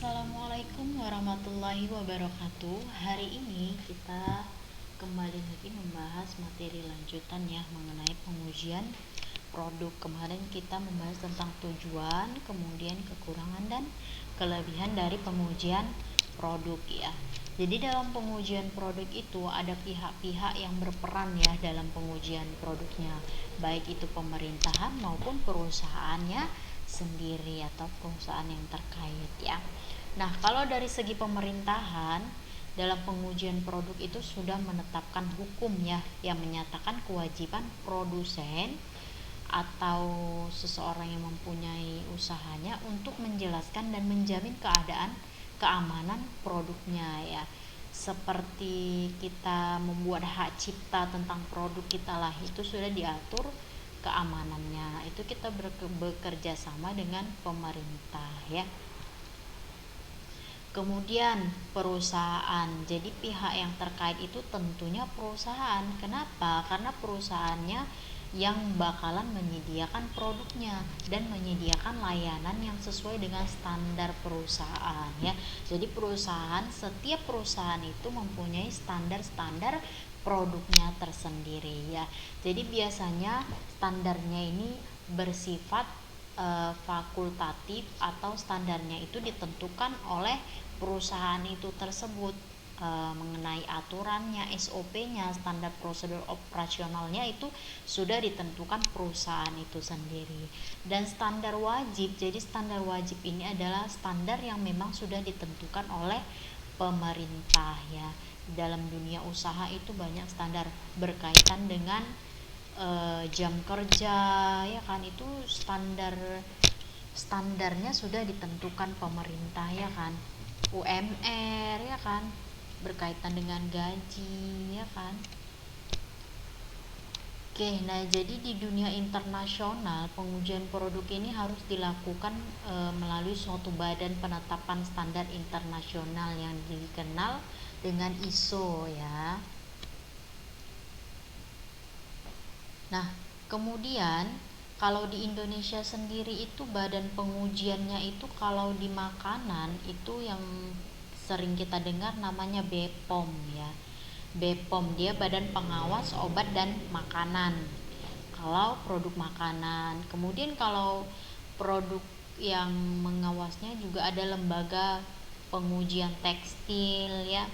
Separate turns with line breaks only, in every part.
Assalamualaikum warahmatullahi wabarakatuh. Hari ini kita kembali lagi membahas materi lanjutan ya mengenai pengujian produk. Kemarin kita membahas tentang tujuan, kemudian kekurangan dan kelebihan dari pengujian produk ya. Jadi dalam pengujian produk itu ada pihak-pihak yang berperan ya dalam pengujian produknya, baik itu pemerintahan maupun perusahaannya sendiri atau perusahaan yang terkait ya. Nah, kalau dari segi pemerintahan dalam pengujian produk itu sudah menetapkan hukum ya yang menyatakan kewajiban produsen atau seseorang yang mempunyai usahanya untuk menjelaskan dan menjamin keamanan produknya ya. Seperti kita membuat hak cipta tentang produk kita lah, itu sudah diatur keamanannya. Itu kita bekerja sama dengan pemerintah ya. Kemudian perusahaan, jadi pihak yang terkait itu tentunya perusahaan. Kenapa? Karena perusahaannya yang bakalan menyediakan produknya dan menyediakan layanan yang sesuai dengan standar perusahaan ya. Jadi setiap perusahaan itu mempunyai standar-standar produknya tersendiri ya. Jadi biasanya standarnya ini bersifat fakultatif atau standarnya itu ditentukan oleh perusahaan itu tersebut. Mengenai aturannya, SOP-nya, standar prosedur operasionalnya itu sudah ditentukan perusahaan itu sendiri. Dan standar wajib, jadi standar wajib ini adalah standar yang memang sudah ditentukan oleh pemerintah ya. Dalam dunia usaha itu banyak standar berkaitan dengan jam kerja ya kan, itu standarnya sudah ditentukan pemerintah ya kan. UMR ya kan, berkaitan dengan gaji ya kan. Oke, nah jadi di dunia internasional pengujian produk ini harus dilakukan melalui suatu badan penetapan standar internasional yang dikenal dengan ISO ya. Nah, kemudian kalau di Indonesia sendiri itu badan pengujiannya itu kalau di makanan itu yang sering kita dengar namanya BPOM ya. BPOM dia Badan Pengawas Obat dan Makanan. Kalau produk makanan, kemudian kalau produk yang mengawasnya juga ada lembaga pengujian tekstil ya,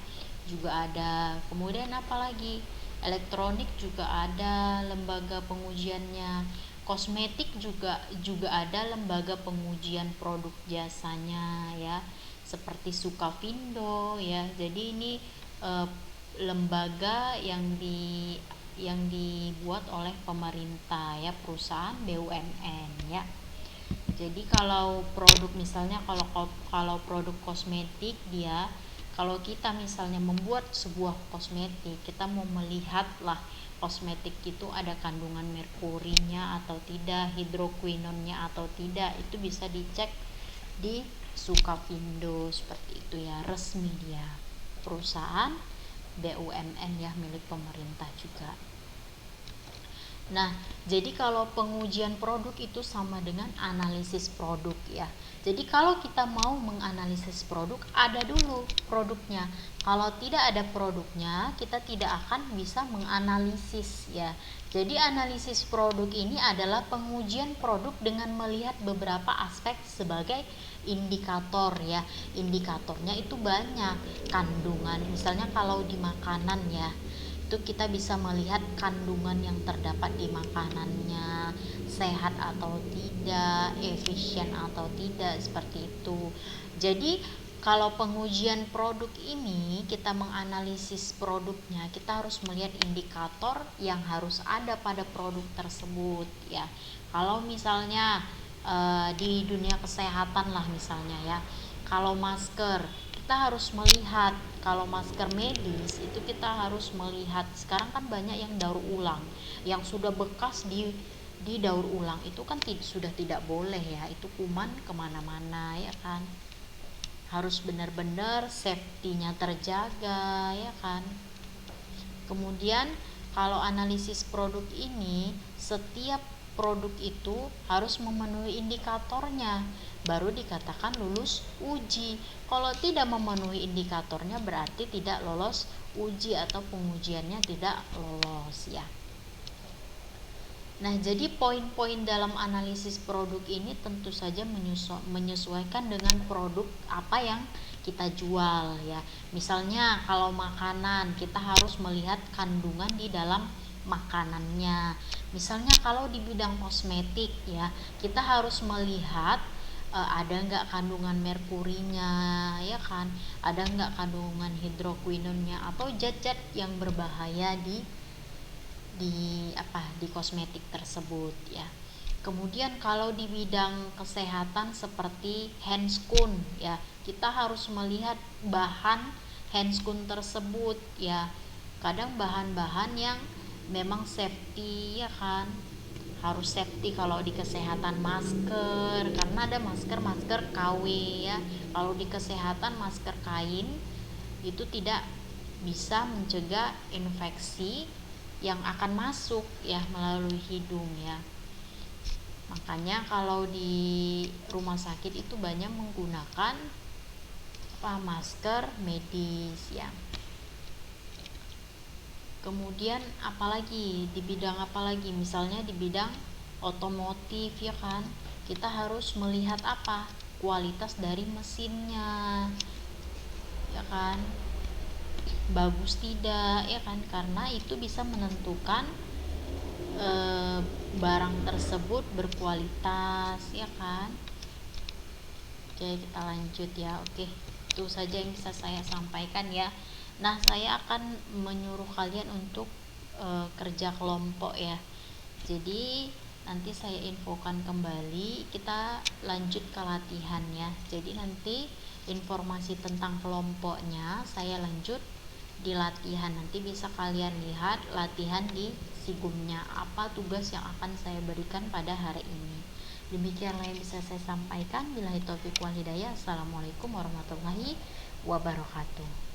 juga ada. Kemudian apalagi elektronik juga ada lembaga pengujiannya. Kosmetik juga ada lembaga pengujian produk jasanya ya, seperti Sukavindo ya. Jadi ini lembaga yang dibuat oleh pemerintah ya, perusahaan BUMN ya. Jadi kalau produk misalnya kalau produk kosmetik dia, kalau kita misalnya membuat sebuah kosmetik, kita mau melihat lah kosmetik itu ada kandungan merkurinya atau tidak, hidroquinonnya atau tidak, itu bisa dicek di Sukavindo seperti itu ya, resmi dia, perusahaan BUMN ya, milik pemerintah juga. Nah, jadi kalau pengujian produk itu sama dengan analisis produk ya. Jadi kalau kita mau menganalisis produk, ada dulu produknya. Kalau tidak ada produknya, kita tidak akan bisa menganalisis ya. Jadi analisis produk ini adalah pengujian produk dengan melihat beberapa aspek sebagai indikator ya. Indikatornya itu banyak. Kandungan, misalnya kalau di makanan ya, itu kita bisa melihat kandungan yang terdapat di makanannya sehat atau tidak, efisien atau tidak, seperti itu. Jadi kalau pengujian produk ini kita menganalisis produknya, kita harus melihat indikator yang harus ada pada produk tersebut ya. Kalau misalnya di dunia kesehatan lah misalnya ya, kalau masker kita harus melihat, kalau masker medis itu kita harus melihat, sekarang kan banyak yang daur ulang, yang sudah bekas di daur ulang itu kan sudah tidak boleh ya, itu kuman kemana-mana ya kan, harus benar-benar safety-nya terjaga ya kan. Kemudian kalau analisis produk ini, setiap produk itu harus memenuhi indikatornya, baru dikatakan lulus uji. Kalau tidak memenuhi indikatornya berarti tidak lolos uji atau pengujiannya tidak lolos ya. Nah, jadi poin-poin dalam analisis produk ini tentu saja menyesuaikan dengan produk apa yang kita jual ya. Misalnya kalau makanan, kita harus melihat kandungan di dalam makanannya. Misalnya kalau di bidang kosmetik ya, kita harus melihat ada nggak kandungan merkurinya ya kan, ada nggak kandungan hidroquinonnya atau zat-zat yang berbahaya di kosmetik tersebut ya. Kemudian kalau di bidang kesehatan seperti handscoon ya, kita harus melihat bahan handscoon tersebut ya. Kadang bahan-bahan yang memang safety ya kan, harus safety. Kalau di kesehatan masker, karena ada masker KW ya. Kalau di kesehatan masker kain itu tidak bisa mencegah infeksi yang akan masuk ya melalui hidung ya. Makanya kalau di rumah sakit itu banyak menggunakan masker medis ya. Kemudian apalagi di bidang apalagi, misalnya di bidang otomotif ya kan, kita harus melihat apa, kualitas dari mesinnya ya kan, bagus tidak ya kan, karena itu bisa menentukan barang tersebut berkualitas ya kan. Oke, kita lanjut ya. Oke, itu saja yang bisa saya sampaikan ya. Nah, saya akan menyuruh kalian untuk kerja kelompok ya. Jadi nanti saya infokan kembali, kita lanjut ke latihan ya. Jadi nanti informasi tentang kelompoknya saya lanjut di latihan. Nanti bisa kalian lihat latihan di sigumnya, apa tugas yang akan saya berikan pada hari ini. Demikianlah yang bisa saya sampaikan. Billahi taufiq wal hidayah. Assalamualaikum warahmatullahi wabarakatuh.